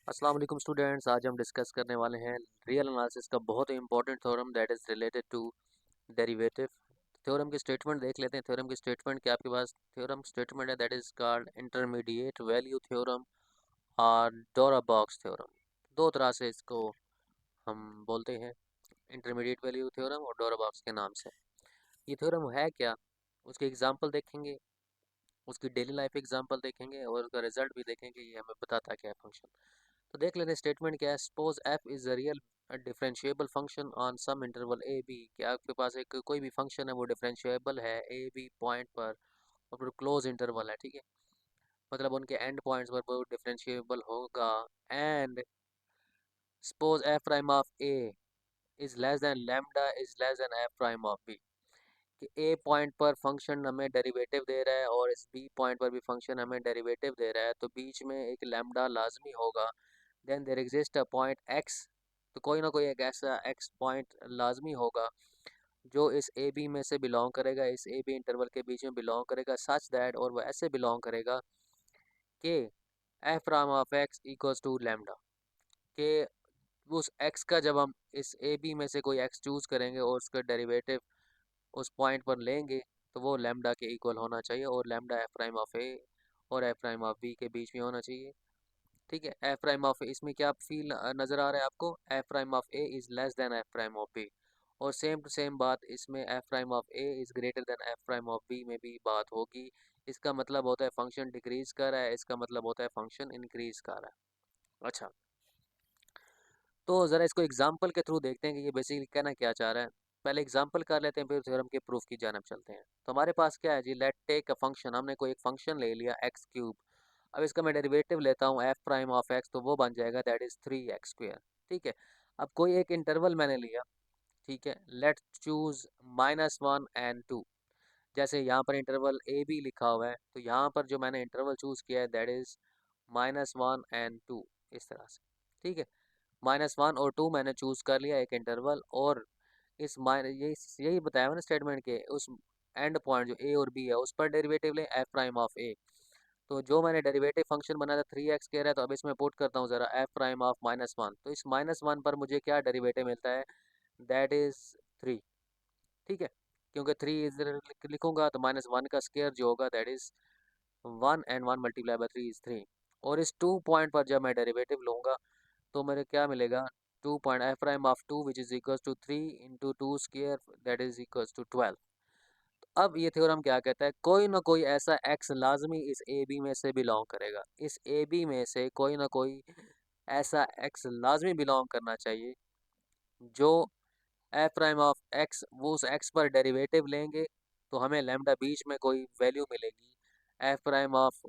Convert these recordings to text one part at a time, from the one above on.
अस्सलाम वालेकुम स्टूडेंट्स। आज हम डिस्कस करने वाले हैं रियल एनालिसिस का बहुत ही important theorem that is related to derivative. Theorem की स्टेटमेंट देख लेते हैं। थ्योरम की स्टेटमेंट के आपके पास थ्योरम स्टेटमेंट है that is called intermediate value theorem और डोरा-बॉक्स थ्योरम। दो तरह से इसको हम बोलते हैं, इंटरमीडिएट वैल्यू थ्योरम और डोरा-बॉक्स के नाम से। ये थ्योरम है क्या, उसके एग्जाम्पल देखेंगे, उसकी डेली लाइफ एग्जाम्पल देखेंगे और उसका रिजल्ट भी देखेंगे ये हमें बताता क्या है फंक्शन। तो देख लेते हैं स्टेटमेंट क्या है। Suppose F is a real differentiable function on some interval A B. क्या आपके पास एक कोई भी फंक्शन है वो डिफरेंशिएबल है ए बी पॉइंट पर और फिर क्लोज इंटरवल है, ठीक है, मतलब उनके एंड पॉइंट्स पर वो डिफरेंशिएबल होगा। And suppose F prime of A is less than lambda is less than F prime of B, कि ए पॉइंट पर फंक्शन हमें डेरिवेटिव दे रहा है और इस बी पॉइंट पर भी फंक्शन हमें डेरिवेटिव दे रहा है, तो बीच में एक लैम्डा लाजमी होगा। Then there exist a point X, तो कोई ना कोई एक ऐसा एक्स पॉइंट लाजमी होगा जो इस ए बी में से बिलोंग करेगा, इस ए बी इंटरवल के बीच में बिलोंग करेगा, सच दैट, और वो ऐसे बिलोंग करेगा कि F prime of x equals to lambda, कि उस एक्स का जब हम इस ए बी में से कोई एक्स चूज़ करेंगे और उसका डेरिवेटिव उस पॉइंट पर लेंगे तो वो लैम्डा के इक्वल होना चाहिए, और लैम्डा एफ प्राइम ऑफ ए और एफ प्राइम ऑफ बी के बीच में होना चाहिए। ठीक है, एफ प्राइम ऑफ ए, इसमें क्या फील नज़र आ रहा है आपको, f prime of A is less than F prime of b. और सेम टू सेम बात इसमें f prime of A is greater than F prime of b में भी बात होगी। इसका मतलब होता है फंक्शन डिक्रीज कर रहा है, इसका मतलब होता है फंक्शन इंक्रीज कर रहा है। अच्छा, तो ज़रा इसको एग्जाम्पल के थ्रू देखते हैं कि ये बेसिकली कहना क्या चाह रहा है। पहले एग्जाम्पल कर लेते हैं, फिर थ्योरम के प्रूफ की जानब चलते हैं। तो हमारे पास क्या है जी, लेट टेक अ फंक्शन, हमने कोई एक फंक्शन ले लिया एक्स क्यूब। अब इसका मैं डेरिवेटिव लेता हूँ एफ प्राइम ऑफ एक्स, तो वो बन जाएगा दैट इज़ 3x²। ठीक है, अब कोई एक इंटरवल मैंने लिया, ठीक है, लेट चूज़ -1 and 2। जैसे यहाँ पर इंटरवल ए बी लिखा हुआ है, तो यहाँ पर जो मैंने इंटरवल चूज़ किया है दैट इज़ -1 and 2, इस तरह से। ठीक है, -1 और 2 मैंने चूज़ कर लिया एक इंटरवल, और इस माइन यही बताया मैंने स्टेटमेंट के उस एंड पॉइंट जो ए और बी है उस पर डेरिवेटिव लें एफ प्राइम ऑफ ए। तो जो मैंने डेरिवेटिव फंक्शन बनाया था 3x कह रहा है, तो अब इसमें पुट करता हूँ ज़रा एफ प्राइम ऑफ -1, तो इस -1 पर मुझे क्या डेरिवेटिव मिलता है, दैट इज़ 3। ठीक है, क्योंकि 3 इधर लिखूंगा तो -1 का स्केयर जो होगा that is 1, and 1 multiply by 3 is 3। और इस 2 पॉइंट पर जब मैं डेरिवेटिव लूँगा तो मेरे क्या मिलेगा, 2 point f prime of 2 which is equals to 3 into 2 square that is equals to 12। अब ये थ्योरम क्या कहता है, कोई ना कोई ऐसा एक्स लाजमी इस ए बी में से बिलोंग करेगा, इस ए बी में से कोई ना कोई ऐसा एक्स लाजमी बिलोंग करना चाहिए जो एफ प्राइम ऑफ एक्स, वो उस एक्स पर डेरिवेटिव लेंगे तो हमें लैम्डा बीच में कोई वैल्यू मिलेगी, एफ प्राइम ऑफ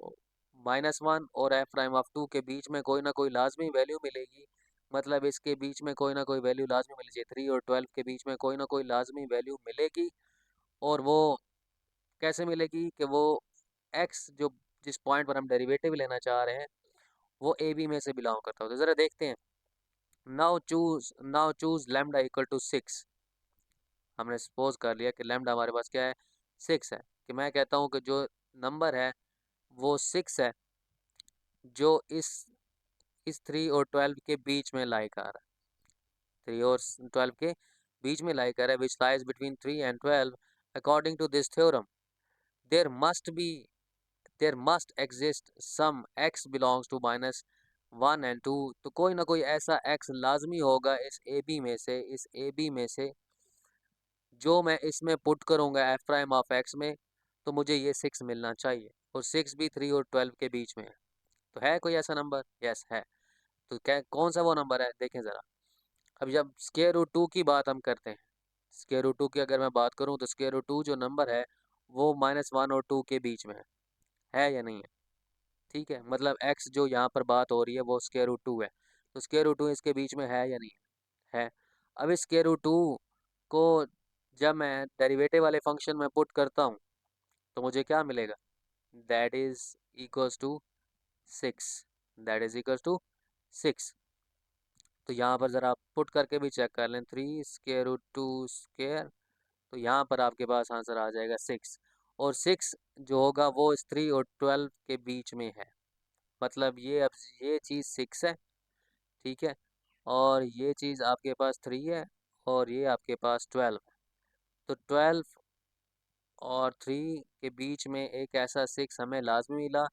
-1 और एफ प्राइम ऑफ 2 के बीच में कोई ना कोई लाजमी वैल्यू मिलेगी, मतलब इसके बीच में कोई ना कोई वैल्यू लाजमी मिलनी चाहिए, 3 और 12 के बीच में कोई ना कोई लाजमी वैल्यू मिलेगी। और वो कैसे मिलेगी कि वो एक्स जो जिस पॉइंट पर हम डेरिवेटिव लेना चाह रहे हैं वो ए बी में से बिलोंग करता हो। तो ज़रा देखते हैं। Now choose lambda equal to 6। हमने सपोज कर लिया कि लैम्डा हमारे पास क्या है, 6 है, कि मैं कहता हूँ कि जो नंबर है वो 6 है जो इस 3 और 12 के बीच में लाई कर रहा है, 3 और 12 के बीच में लाई कर रहा है, which lies between 3 and 12। According to this theorem there must be there must exist some x belongs to -1 and 2। तो कोई ना कोई ऐसा x लाजमी होगा इस ए बी में से, इस ए बी में से जो मैं इसमें पुट करूँगा एफ प्राइम ऑफ एक्स में, तो मुझे ये 6 मिलना चाहिए, और 6 भी 3 और 12 के बीच में है। तो है कोई ऐसा नंबर? यस है। तो क्या कौन सा वो नंबर है, देखें ज़रा। अब जब स्क्वायर रूट 2 की बात हम करते हैं, स्क्वायर रूट 2 की अगर मैं बात करूँ तो स्क्वायर रूट 2 जो नंबर है वो -1 और 2 के बीच में है या नहीं है? ठीक है, मतलब एक्स जो यहाँ पर बात हो रही है वो स्क्वायर रूट 2 है, तो स्क्वायर रूट 2 इसके बीच में है या नहीं है? अब इस स्क्वायर रूट 2 को जब मैं डेरिवेटिव वाले फंक्शन में पुट करता हूँ तो मुझे क्या मिलेगा, that is equals to 6, that is equals to 6। तो यहाँ पर ज़रा आप पुट करके भी चेक कर लें, 3 स्क्वायर रूट 2 स्क्वायर, तो यहाँ पर आपके पास आंसर आ जाएगा 6। और 6 जो होगा वो इस 3 और 12 के बीच में है, मतलब ये अब ये चीज़ 6 है ठीक है। और ये चीज़ आपके पास 3 है और ये आपके पास 12 है। तो 12 और 3 के बीच में एक ऐसा 6 हमें लाजमी मिला,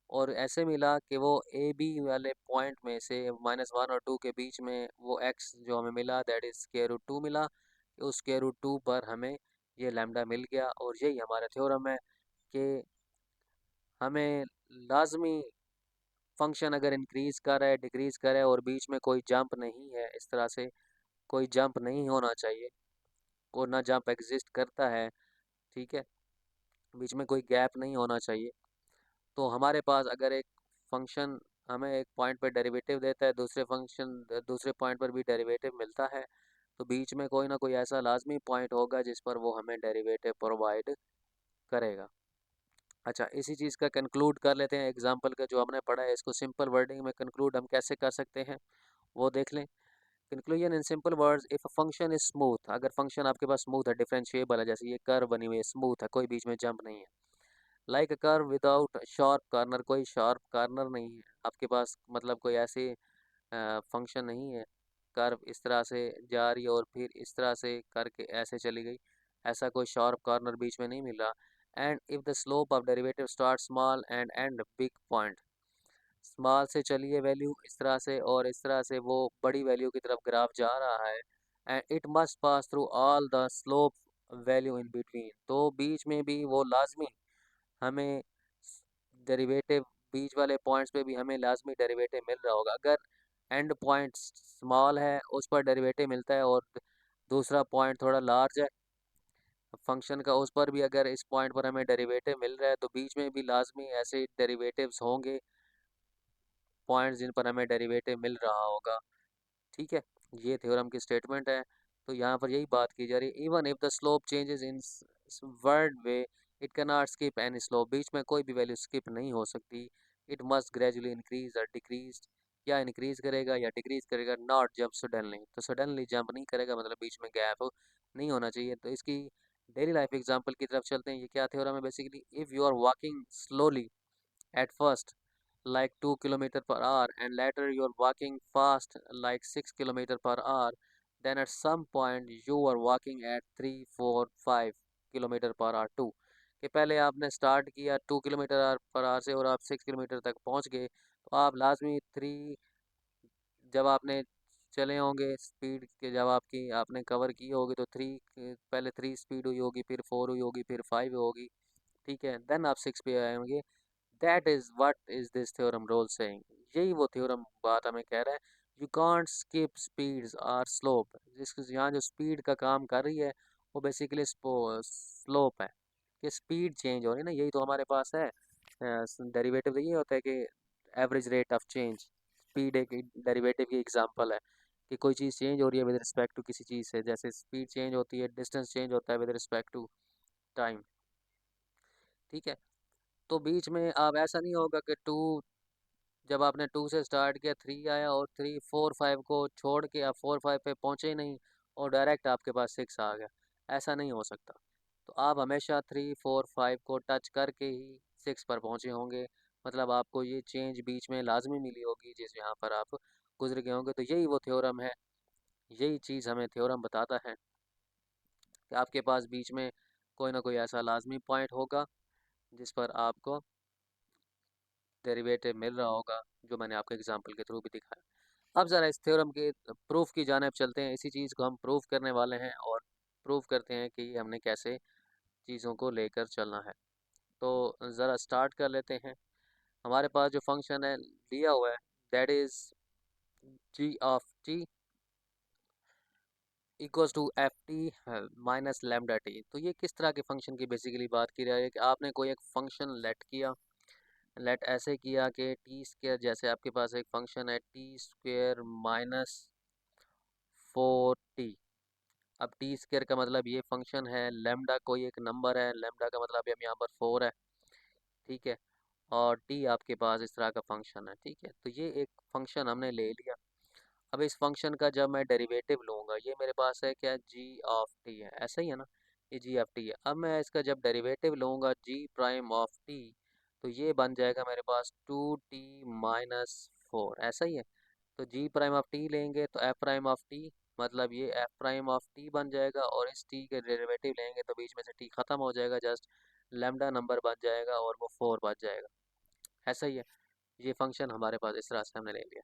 और ऐसे मिला कि वो ए बी वाले पॉइंट में से -1 और 2 के बीच में वो एक्स जो हमें मिला दैट इज़ स्क्वायर रूट 2 मिला। उस स्क्वायर रूट 2 पर हमें ये लैम्डा मिल गया, और यही हमारा थ्योरम है कि हमें लाजमी फंक्शन अगर इंक्रीज़ कर रहा है, डिक्रीज़ कर रहा है और बीच में कोई जंप नहीं है, इस तरह से कोई जंप नहीं होना चाहिए, और ना जंप एग्जिस्ट करता है, ठीक है, बीच में कोई गैप नहीं होना चाहिए। तो हमारे पास अगर एक फंक्शन हमें एक पॉइंट पर डेरिवेटिव देता है, दूसरे फंक्शन दूसरे पॉइंट पर भी डेरिवेटिव मिलता है, तो बीच में कोई ना कोई ऐसा लाजमी पॉइंट होगा जिस पर वो हमें डेरिवेटिव प्रोवाइड करेगा। अच्छा, इसी चीज़ का कंक्लूड कर लेते हैं एग्जांपल का जो हमने पढ़ा है, इसको सिंपल वर्डिंग में कंक्लूड हम कैसे कर सकते हैं वो देख लें। Conclusion in simple words, if a function is smooth, अगर फंक्शन आपके पास स्मूथ है, डिफरेंशिएबल है, जैसे ये कर्व बनी हुई है, स्मूथ है, कोई बीच में जंप नहीं है। Like a curve without sharp corner, कोई शार्प कार्नर नहीं है आपके पास, मतलब कोई ऐसी फंक्शन नहीं है कर्व इस तरह से जा रही है और फिर इस तरह से करके ऐसे चली गई, ऐसा कोई शार्प कॉर्नर बीच में नहीं मिला। And if the slope of derivative start small and and big point, small से चलिए वैल्यू इस तरह से और इस तरह से वो बड़ी वैल्यू की तरफ ग्राफ जा रहा है, and it must pass through all the slope value in between, तो बीच में भी वो लाजमी हमें डेरिवेटिव, बीच वाले पॉइंट्स पे भी हमें लाजमी डेरिवेटिव मिल रहा होगा। अगर एंड पॉइंट स्मॉल है उस पर डेरिवेटिव मिलता है, और दूसरा पॉइंट थोड़ा लार्ज है फंक्शन का, उस पर भी अगर इस पॉइंट पर हमें डेरिवेटिव मिल रहा है, तो बीच में भी लाजमी ऐसे डेरिवेटिव्स होंगे पॉइंट्स जिन पर हमें डेरिवेटिव मिल रहा होगा, ठीक है। ये थ्योरम की स्टेटमेंट है। तो यहाँ पर यही बात की जा रही है, even if the slope changes in word way it can not skip any slope, बीच में कोई भी वैल्यू स्किप नहीं हो सकती। इट मस्ट ग्रेजुअली इंक्रीज और डिक्रीज, या इंक्रीज करेगा या डिक्रीज करेगा, नॉट जंप सडनली, तो सडनली जंप नहीं करेगा, मतलब बीच में गैप नहीं होना चाहिए। तो इसकी डेली लाइफ एग्जांपल की तरफ चलते हैं। ये क्या थ्योरम है basically, if you are walking slowly at first like 2 kilometer per hour and later you're walking fast like 6 kilometer per hour, then at some point you are walking at 3 4 5 kilometre per hour to, कि पहले आपने start किया 2 kilometre per our से और आप 6 kilometre तक पहुंच गए, तो आप लाजमी 3, जब आपने चले होंगे स्पीड के, जब आपकी आपने कवर की होगी तो 3, पहले 3 स्पीड हुई होगी, फिर 4 हुई होगी, फिर 5 होगी, ठीक है, देन आप 6 पे आए होंगे। That is what is this theorem Rolle saying, यही वो थ्योरम बात हमें कह रहा है। You can't skip speeds are slope, जिसके यहाँ जो स्पीड का काम कर रही है वो बेसिकली स्लोप है, कि स्पीड चेंज हो रही है ना, यही तो हमारे पास है डेरिवेटिव। ये होता है कि average rate of change, speed एक डेरिवेटिव की एग्जांपल है, कि कोई चीज़ चेंज हो रही है विद रिस्पेक्ट टू किसी चीज़ से, जैसे स्पीड चेंज होती है, डिस्टेंस चेंज होता है विद रिस्पेक्ट टू टाइम, ठीक है। तो बीच में आप ऐसा नहीं होगा कि टू, जब आपने 2 से स्टार्ट किया 3 आया और 3 4 5 को छोड़ के आप 4 5 पे पहुंचे ही नहीं और डायरेक्ट आपके पास 6 आ गया, ऐसा नहीं हो सकता। तो आप हमेशा 3 4 5 को टच करके ही 6 पर पहुंचे होंगे, मतलब आपको ये चेंज बीच में लाजमी मिली होगी जिस यहाँ पर आप गुजर गए होंगे। तो यही वो थ्योरम है, यही चीज़ हमें थ्योरम बताता है कि आपके पास बीच में कोई ना कोई ऐसा लाजमी पॉइंट होगा जिस पर आपको डेरिवेटिव मिल रहा होगा, जो मैंने आपको एग्जांपल के थ्रू भी दिखाया। अब ज़रा इस थ्योरम के प्रूफ की जानिब चलते हैं, इसी चीज़ को हम प्रूफ करने वाले हैं और प्रूफ करते हैं कि हमने कैसे चीज़ों को लेकर चलना है। तो ज़रा स्टार्ट कर लेते हैं। हमारे पास जो फंक्शन है दिया हुआ है that is g of t equals to f t minus lambda t. तो ये किस तरह के फंक्शन की बेसिकली बात की रहा है कि आपने कोई एक फंक्शन लेट किया, लेट ऐसे किया कि टी स्क्वेयर, जैसे आपके पास एक फंक्शन है टी स्क्वेयर माइनस 4t। अब टी स्क्वेयर का मतलब ये फंक्शन है, लेमडा कोई एक नंबर है, लेमडा का मतलब हम यहाँ पर 4 है, ठीक है, और टी आपके पास इस तरह का फंक्शन है, ठीक है। तो ये एक फंक्शन हमने ले लिया। अब इस फंक्शन का जब मैं डेरिवेटिव लूँगा, ये मेरे पास है क्या, जी ऑफ टी है, ऐसा ही है ना, ये जी ऑफ टी है। अब मैं इसका जब डेरिवेटिव लूँगा जी प्राइम ऑफ टी, तो ये बन जाएगा मेरे पास 2t माइनस 4, ऐसा ही है। तो जी प्राइम ऑफ टी लेंगे तो एफ प्राइम ऑफ टी, मतलब ये एफ प्राइम ऑफ टी बन जाएगा, और इस टी के डेरिवेटिव लेंगे तो बीच में से टी खत्म हो जाएगा, जस्ट लैम्डा नंबर बन जाएगा और वो 4 बच जाएगा। ऐसा ही है, ये फंक्शन हमारे पास इस तरह से हमने ले लिया।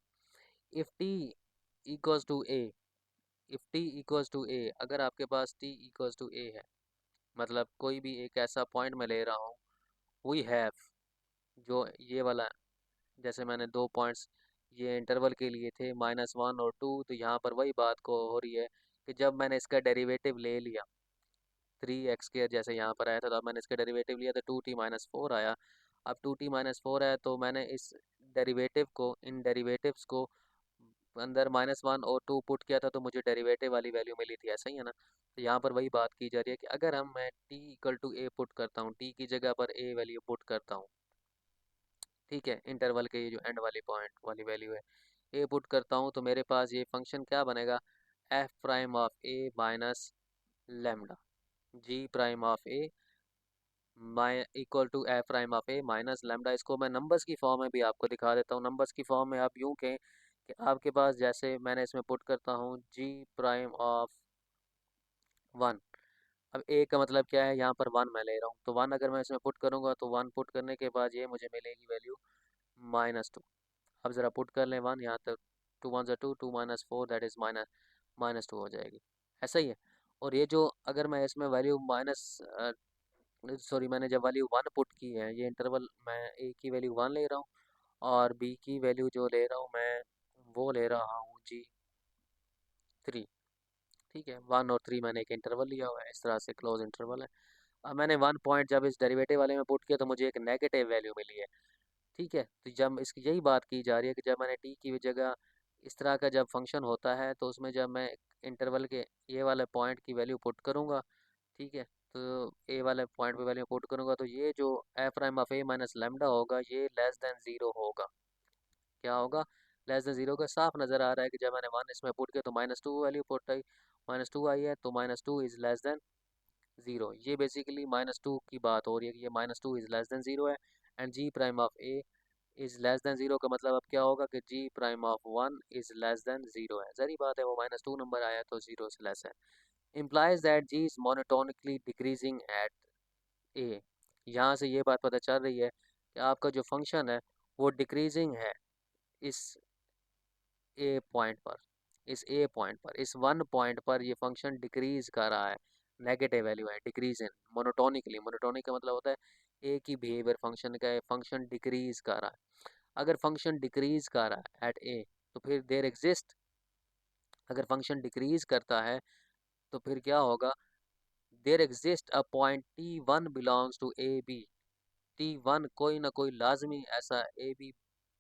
If T equals to A, if T equals to A, अगर आपके पास टी इक्वल्स टू ए है, मतलब कोई भी एक ऐसा पॉइंट मैं ले रहा हूँ, वी हैव, जो ये वाला, जैसे मैंने दो पॉइंट्स ये इंटरवल के लिए थे -1 और 2, तो यहाँ पर वही बात को हो रही है कि जब मैंने इसका डेरिवेटिव ले लिया 3x² जैसे यहाँ पर आया था, तो अब मैंने इसका डेरिवेटिव लिया तो 2t-4 आया। अब 2t-4 है तो मैंने इस डेरिवेटिव को, इन डेरिवेटिव्स को अंदर -1 और 2 पुट किया था, तो मुझे डेरिवेटिव वाली वैल्यू मिली थी, ऐसा ही है ना। तो यहाँ पर वही बात की जा रही है कि अगर मैं t equal to a put करता हूँ, t की जगह पर a वैल्यू पुट करता हूँ, ठीक है, इंटरवल के ये जो एंड वाली पॉइंट वाली वैल्यू है, ए पुट करता हूँ, तो मेरे पास ये फंक्शन क्या बनेगा, f prime of a minus lambda, g prime of a माइ equal to f prime of a minus lambda. इसको मैं नंबर्स की फॉर्म में भी आपको दिखा देता हूँ। नंबर्स की फॉर्म में आप यूँ कहें कि आपके पास, जैसे मैंने इसमें पुट करता हूँ जी प्राइम ऑफ 1, अब ए का मतलब क्या है, यहाँ पर 1 मैं ले रहा हूँ, तो 1 अगर मैं इसमें पुट करूँगा तो 1 पुट करने के बाद ये मुझे मिलेगी वैल्यू -2। अब ज़रा पुट कर लें 1 यहाँ तक, 2 1 2, 2 -4 दैट इज़ -2 हो जाएगी, ऐसा ही है। और ये जो अगर मैं इसमें वैल्यू सॉरी, मैंने जब वैल्यू 1 पुट की है, ये इंटरवल मैं ए की वैल्यू 1 ले रहा हूँ और बी की वैल्यू जो ले रहा हूँ मैं, वो ले रहा हूँ जी 3, ठीक है, 1 और 3 मैंने एक इंटरवल लिया हुआ है, इस तरह से क्लोज इंटरवल है। अब मैंने 1 पॉइंट जब इस डेरिवेटिव वाले में पुट किया तो मुझे एक नेगेटिव वैल्यू मिली है, ठीक है। तो जब इसकी यही बात की जा रही है कि जब मैंने टी की जगह इस तरह का जब फंक्शन होता है, तो उसमें जब मैं इंटरवल के ये वाले पॉइंट की वैल्यू पुट करूँगा, ठीक है, तो ए वाले पॉइंट पे वैल्यू पुट करूँगा, तो ये जो F prime of a minus lambda होगा, ये लेस देन ज़ीरो होगा। क्या होगा, लेस देन ज़ीरो का साफ नज़र आ रहा है कि जब मैंने 1 इसमें पुट किया तो -2 वैल्यू पुट आई, -2 आई है, तो -2 इज़ लेस देन ज़ीरो। ये बेसिकली -2 की बात हो रही है कि ये -2 इज़ लेस देन ज़ीरो है, and G prime of A is less than zero का मतलब अब क्या होगा कि G prime of 1 is less than zero है। ज़ाहिर बात है, वो -2 नंबर आया तो ज़ीरो से लेस है। implies that g is monotonically decreasing at a। यहाँ से ये बात पता चल रही है कि आपका जो फंक्शन है वो डिक्रीजिंग है इस ए पॉइंट पर, इस ए पॉइंट पर, इस 1 पॉइंट पर ये फंक्शन डिक्रीज कर रहा है, नेगेटिव वैल्यू है, डिक्रीज इन मोनोटोनिकली। मोनोटोनिक का मतलब होता है ए की बिहेवियर फंक्शन का है, फंक्शन डिक्रीज कर रहा है। अगर फंक्शन डिक्रीज कर रहा है एट ए, तो फिर देयर एग्जिस्ट, अगर फंक्शन डिक्रीज करता है तो फिर क्या होगा, there exist a point T1 belongs to a b. T1 कोई ना कोई लाजमी ऐसा ए बी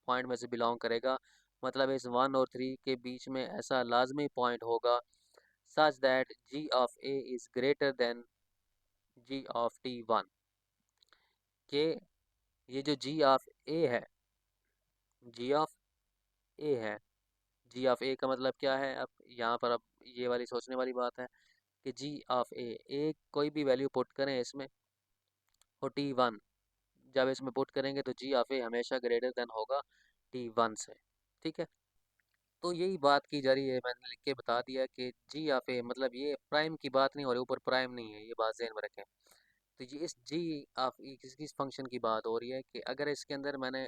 पॉइंट में से बिलोंग करेगा, मतलब इस 1 और 3 के बीच में ऐसा लाजमी पॉइंट होगा such that g of A is greater than g of T1, के ये जो जी ऑफ ए है, जी ऑफ ए है, जी ऑफ ए का मतलब क्या है, अब यहाँ पर अब ये वाली सोचने वाली बात है कि जी ऑफ ए, एक कोई भी वैल्यू पुट करें इसमें, और T1 जब इसमें पुट करेंगे तो जी ऑफ ए हमेशा ग्रेटर देन होगा T1 से, ठीक है। तो यही बात की जा रही है, मैंने लिख के बता दिया कि जी ऑफ ए, मतलब ये प्राइम की बात नहीं हो रही, ऊपर प्राइम नहीं है, ये बात ज़हन में रखें। तो ये इस जी ऑफ ई किस फंक्शन की बात हो रही है कि अगर इसके अंदर मैंने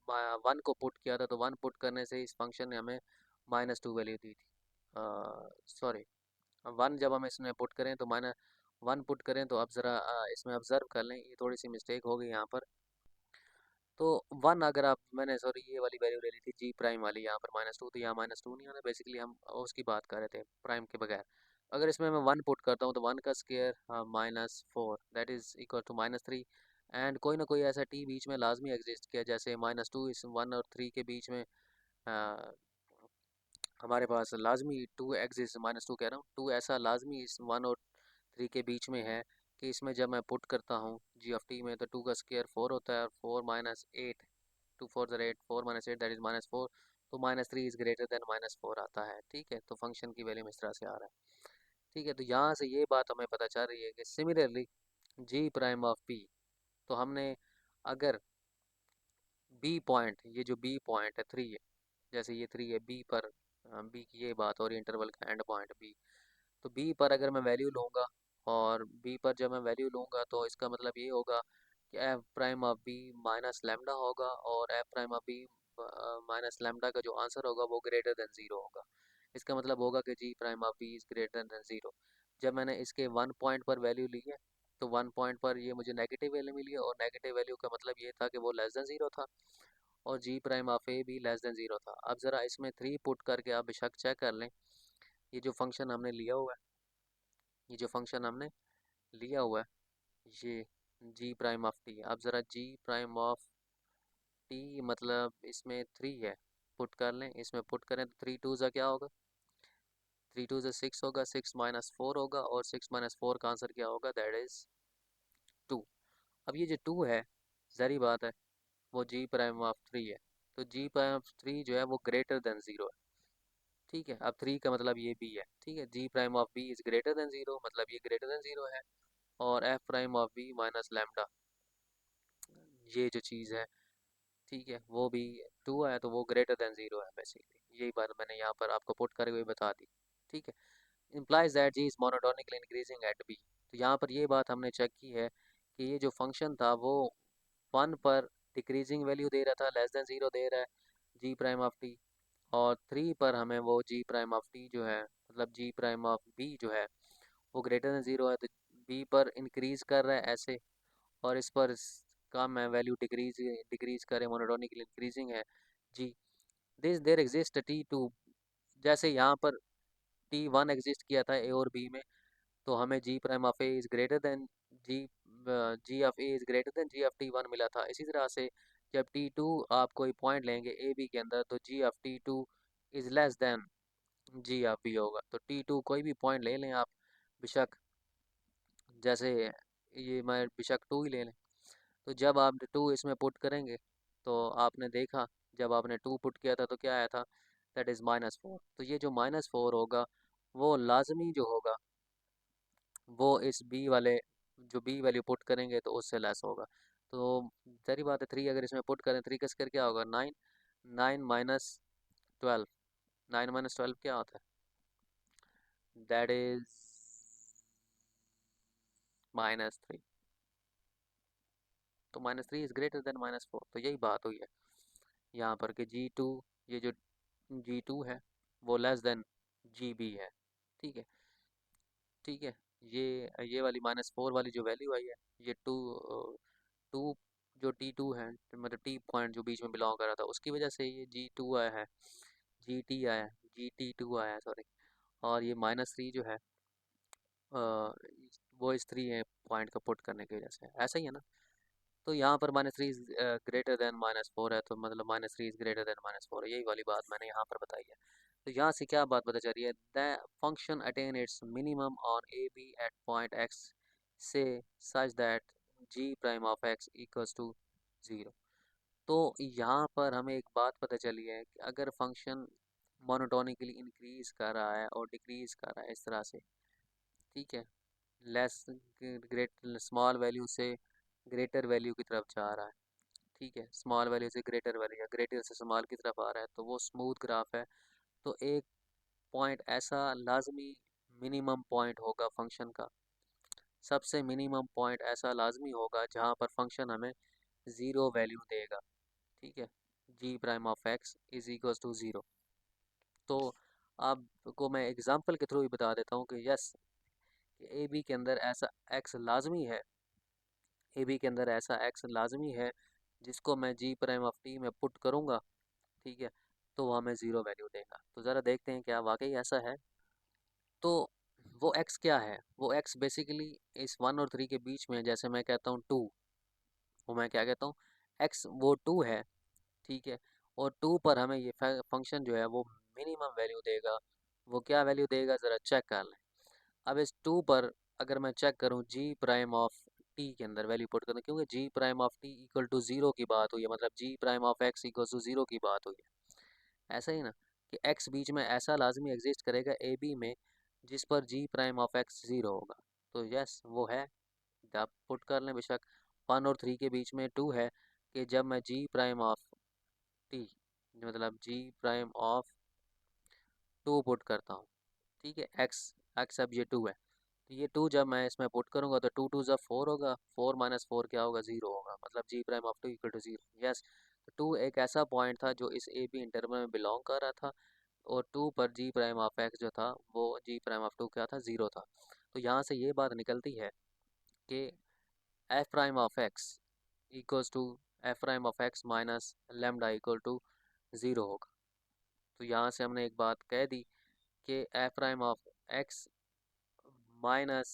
1 को पुट किया था, तो 1 पुट करने से इस फंक्शन ने हमें -2 वैल्यू दी थी, सॉरी, 1 जब हम इसमें पुट करें तो -1 पुट करें, तो अब ज़रा इसमें ऑब्ज़र्व कर लें, ये थोड़ी सी मिस्टेक हो गई यहाँ पर। तो 1 अगर आप, मैंने सॉरी ये वाली वैल्यू ले ली थी जी प्राइम वाली, यहाँ पर -2, तो यहाँ -2 नहीं होना, बेसिकली हम उसकी बात कर रहे थे प्राइम के बगैर। अगर इसमें मैं 1 पुट करता हूँ तो 1 का square -4 that is equal to -3, and कोई ना कोई ऐसा टी बीच में लाजमी एग्जिस्ट किया, जैसे -2 इस 1 और 3 के बीच में अ, हमारे पास लाजमी 2 एग्जिस्ट, -2 कह रहा हूँ, 2 ऐसा लाजमी इस 1 और 3 के बीच में है कि इसमें जब मैं पुट करता हूँ जी ऑफ टी में, तो 2 का स्क्वायर 4 होता है, और 4 -8, 2 4 ज़र 8, 4 -8 दैट इज़ -4, तो -3 इज़ ग्रेटर देन -4 आता है, ठीक है। तो फंक्शन की वैल्यू में इस तरह से आ रहा है, ठीक है। तो यहाँ से ये बात हमें पता चल रही है कि similarly g prime of p, तो हमने अगर बी पॉइंट, ये जो बी पॉइंट है 3 है, जैसे ये 3 है बी पर, बी की ये बात और इंटरवल का एंड पॉइंट बी। तो बी पर अगर मैं वैल्यू लूँगा, और बी पर जब मैं वैल्यू लूँगा तो इसका मतलब ये होगा कि F prime of b minus lambda होगा, और f prime of b minus lambda का जो आंसर होगा वो ग्रेटर देन ज़ीरो होगा। इसका मतलब होगा कि G prime of B is greater than zero. जब मैंने इसके 1 पॉइंट पर वैल्यू ली है, तो 1 पॉइंट पर ये मुझे नेगेटिव वैल्यू मिली है, और नेगेटिव वैल्यू का मतलब ये था कि वो लेस देन ज़ीरो था, और जी प्राइम ऑफ ए भी लेस देन ज़ीरो था। अब ज़रा इसमें 3 पुट करके आप बेशक चेक कर लें, ये जो फंक्शन हमने लिया हुआ है, ये जो फंक्शन हमने लिया हुआ है, ये जी प्राइम ऑफ टी। अब ज़रा जी प्राइम ऑफ टी मतलब इसमें 3 है, पुट कर लें, इसमें पुट करें तो 3 टू ज़ा क्या होगा, 3 टू ज़ा 6 होगा, 6 माइनस 4 होगा, और 6 माइनस 4 का आंसर क्या होगा, दैट इज़ 2। अब ये जो 2 है, ज़री बात है, वो जी प्राइम ऑफ 3 है, तो जी प्राइम ऑफ 3 जो है वो ग्रेटर देन ज़ीरो है। ठीक है, अब 3 का मतलब ये बी है। ठीक है, g prime of B is greater than zero, मतलब ये ग्रेटर देन ज़ीरो है, और f prime of b minus lambda, ये जो चीज़ है, ठीक है, वो भी 2 है, तो वो ग्रेटर देन ज़ीरो है बेसिकली। यही बात मैंने यहाँ पर आपको पुट करके हुए बता दी। ठीक है, implies that g is monotonically increasing at b. तो यहाँ पर ये बात हमने चेक की है कि ये जो फंक्शन था वो 1 पर डिक्रीजिंग वैल्यू दे रहा था, लेस देन ज़ीरो दे रहा है जी प्राइम ऑफ टी, और 3 पर हमें वो जी प्राइम ऑफ टी जो है, मतलब जी प्राइम ऑफ बी जो है वो ग्रेटर देन ज़ीरो है, तो बी पर इंक्रीज़ कर रहा है ऐसे, और इस पर कम है, वैल्यू डिक्रीज डिक्रीज करे, मोनोटोनिकली इंक्रीजिंग है जी। This there exist t two, जैसे यहाँ पर टी वन एग्जिस्ट किया था ए और बी में, तो हमें g prime of A is greater than g, g of A is greater than g of t one मिला था। इसी तरह से जब टी टू आप कोई पॉइंट लेंगे ए बी के अंदर, तो g of t two is less than g of b होगा। तो टी टू कोई भी पॉइंट ले लें आप, बेशक जैसे ये मैं बेशक टू ही ले लें, तो जब आप टू इसमें पुट करेंगे, तो आपने देखा जब आपने टू पुट किया था तो क्या आया था, दैट इज़ माइनस फोर। तो ये जो माइनस फोर होगा वो लाजमी जो होगा वो इस बी वाले, जो बी वैल्यू पुट करेंगे तो उससे लेस होगा। तो सारी बात है, थ्री अगर इसमें पुट करें, थ्री कस कर क्या होगा, nine, nine minus twelve, nine minus twelve क्या होता है, दैट इज माइनस थ्री। तो minus three is greater then minus four, तो यही बात हुई है यहाँ पर कि जी टू, ये जो जी टू है वो लेस देन जी बी है। ठीक है, ठीक है, ये वाली माइनस फोर वाली जो वैल्यू आई है, ये टू, टू जो टी टू है, मतलब टी पॉइंट जो बीच में बिलोंग कर रहा था, उसकी वजह से ये जी टू आया है, जी टी आया है, जी टी टू आया है, सॉरी। और ये माइनस थ्री जो है, वो इस थ्री पॉइंट का पुट करने की वजह से, ऐसा ही है ना। तो यहाँ पर minus three is greater than minus four है, तो मतलब minus three is greater than minus four है, यही वाली बात मैंने यहाँ पर बताई है। तो यहाँ से क्या बात पता चल रही है, the function attain its minimum on a b at point x से such that g prime of x equals to zero. तो यहाँ पर हमें एक बात पता चली है कि अगर फंक्शन मोनोटोनिकली इंक्रीज कर रहा है और डिक्रीज कर रहा है इस तरह से, ठीक है, लेस ग्रेट स्मॉल वैल्यू से ग्रेटर वैल्यू की तरफ जा रहा है, ठीक है, स्मॉल वैल्यू से ग्रेटर वैल्यू या ग्रेटर से स्मॉल की तरफ आ रहा है, तो वो स्मूथ ग्राफ है। तो एक पॉइंट ऐसा लाजमी मिनिमम पॉइंट होगा फंक्शन का, सबसे मिनिमम पॉइंट ऐसा लाजमी होगा जहाँ पर फंक्शन हमें ज़ीरो वैल्यू देगा। ठीक है, g prime of x is equals to zero. तो आपको मैं एग्जांपल के थ्रू ही बता देता हूँ कि यस, ए बी के अंदर ऐसा एक्स लाजमी है, ए बी के अंदर ऐसा एक्स लाजमी है जिसको मैं जी प्राइम ऑफ टी में पुट करूँगा, ठीक है, तो वो हमें ज़ीरो वैल्यू देगा। तो ज़रा देखते हैं क्या वाकई ऐसा है। तो वो एक्स क्या है, वो एक्स बेसिकली इस वन और थ्री के बीच में, जैसे मैं कहता हूँ टू, वो मैं क्या कहता हूँ, एक्स वो टू है, ठीक है, और टू पर हमें ये फंक्शन जो है वो मिनिमम वैल्यू देगा। वो क्या वैल्यू देगा, ज़रा चेक कर लें। अब इस टू पर अगर मैं चेक करूँ जी प्राइम ऑफ टी के अंदर वैल्यू पुट करूँ, क्योंकि g prime of t equal to zero की बात हुई है, मतलब g prime of x equal to zero की बात हुई है, ऐसा ही ना, कि एक्स बीच में ऐसा लाजमी एग्जिस्ट करेगा ए बी में जिस पर जी प्राइम ऑफ एक्स ज़ीरो होगा। तो यस वो है, आप पुट कर लें बेशक, वन और थ्री के बीच में टू है कि जब मैं जी प्राइम ऑफ टी मतलब जी प्राइम ऑफ 2 पुट करता हूँ, ठीक है, एक्स अब ये 2 है, तो ये 2 जब मैं इसमें पुट करूँगा तो 2 2 ज़ा 4 होगा, 4 माइनस 4 क्या होगा, 0 होगा, मतलब g prime of 2 equal to 0। Yes, तो 2 एक ऐसा पॉइंट था जो इस ए बी इंटरवल में बिलोंग कर रहा था, और 2 पर जी प्राइम ऑफ एक्स जो था वो जी प्राइम ऑफ 2 क्या था, 0 था। तो यहाँ से ये बात निकलती है कि F prime of x equals to f prime of x minus lambda equal to 0 होगा। तो यहाँ से हमने एक बात कह दी कि F prime of x minus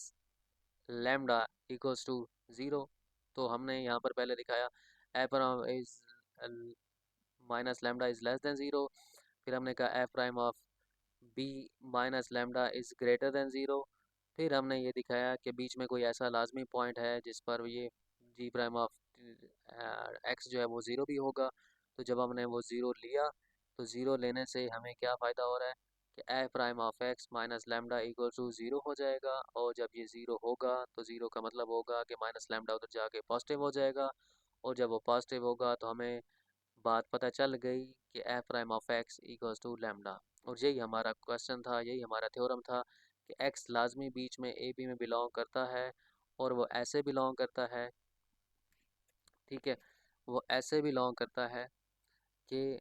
lambda equals to 0। तो हमने यहाँ पर पहले दिखाया f prime is minus lambda is less than 0, फिर हमने कहा f prime of b minus lambda is greater than zero, फिर हमने ये दिखाया कि बीच में कोई ऐसा लाजमी पॉइंट है जिस पर ये जी प्राइम ऑफ एक्स जो है वो ज़ीरो भी होगा। तो जब हमने वो ज़ीरो लिया तो ज़ीरो लेने से हमें क्या फ़ायदा हो रहा है कि F prime of x minus lambda equal to zero हो जाएगा, और जब ये ज़ीरो होगा तो ज़ीरो का मतलब होगा कि माइनस लेमडा उधर जाके पॉजिटिव हो जाएगा, और जब वो पॉजिटिव होगा तो हमें बात पता चल गई कि F prime of x equals to lambda. और यही हमारा क्वेश्चन था, यही हमारा थ्योरम था कि एक्स लाजमी बीच में ए बी में बिलोंग करता है, और वो ऐसे बिलोंग करता है, ठीक है, वो ऐसे बिलोंग करता है कि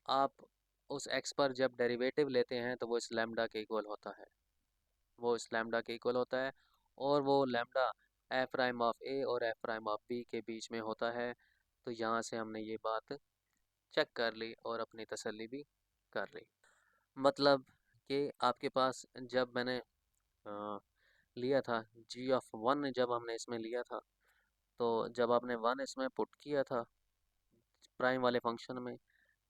आप उस एक्स पर जब डेरिवेटिव लेते हैं तो वो इस लेमडा के इक्वल होता है, वो इस लेमडा के इक्वल होता है, और वो लेमडा एफ प्राइम ऑफ ए और एफ प्राइम ऑफ बी के बीच में होता है। तो यहाँ से हमने ये बात चेक कर ली और अपनी तसल्ली भी कर ली। मतलब कि आपके पास जब मैंने लिया था जी ऑफ वन, जब हमने इसमें लिया था, तो जब आपने वन इसमें पुट किया था प्राइम वाले फंक्शन में,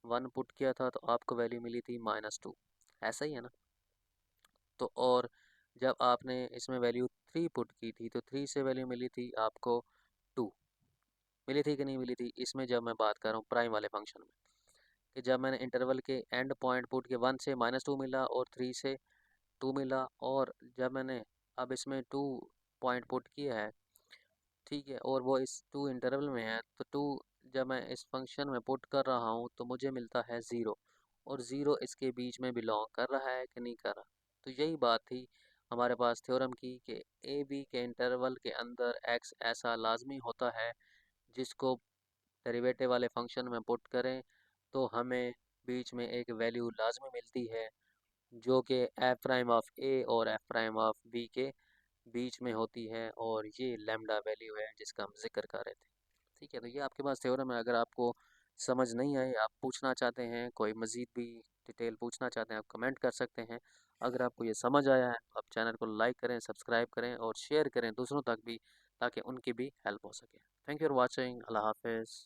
वन पुट किया था तो आपको वैल्यू मिली थी -2, ऐसा ही है ना। तो और जब आपने इसमें वैल्यू 3 पुट की थी तो 3 से वैल्यू मिली थी आपको 2, मिली थी कि नहीं मिली थी, इसमें जब मैं बात कर रहा हूँ प्राइम वाले फंक्शन में, कि जब मैंने इंटरवल के एंड पॉइंट पुट किया 1 से -2 मिला और 3 से 2 मिला, और जब मैंने अब इसमें 2 पॉइंट पुट किया है, ठीक है, और वो इस 2 इंटरवल में है, तो 2 जब मैं इस फंक्शन में पुट कर रहा हूँ तो मुझे मिलता है 0, और 0 इसके बीच में बिलोंग कर रहा है कि नहीं कर रहा। तो यही बात थी हमारे पास थ्योरम की कि ए बी के इंटरवल के अंदर एक्स ऐसा लाजमी होता है जिसको डेरिवेटिव वाले फंक्शन में पुट करें तो हमें बीच में एक वैल्यू लाजमी मिलती है जो कि एफ प्राइम ऑफ ए और एफ प्राइम ऑफ बी के बीच में होती है, और ये लैम्डा वैल्यू है जिसका हम जिक्र कर रहे थे। ठीक है, तो ये आपके पास थ्योरम है। अगर आपको समझ नहीं आए, आप पूछना चाहते हैं, कोई मज़ीद भी डिटेल पूछना चाहते हैं, आप कमेंट कर सकते हैं। अगर आपको ये समझ आया है तो आप चैनल को लाइक करें, सब्सक्राइब करें और शेयर करें दूसरों तक भी, ताकि उनकी भी हेल्प हो सके। Thank you for watching. अल्लाह हाफिज़।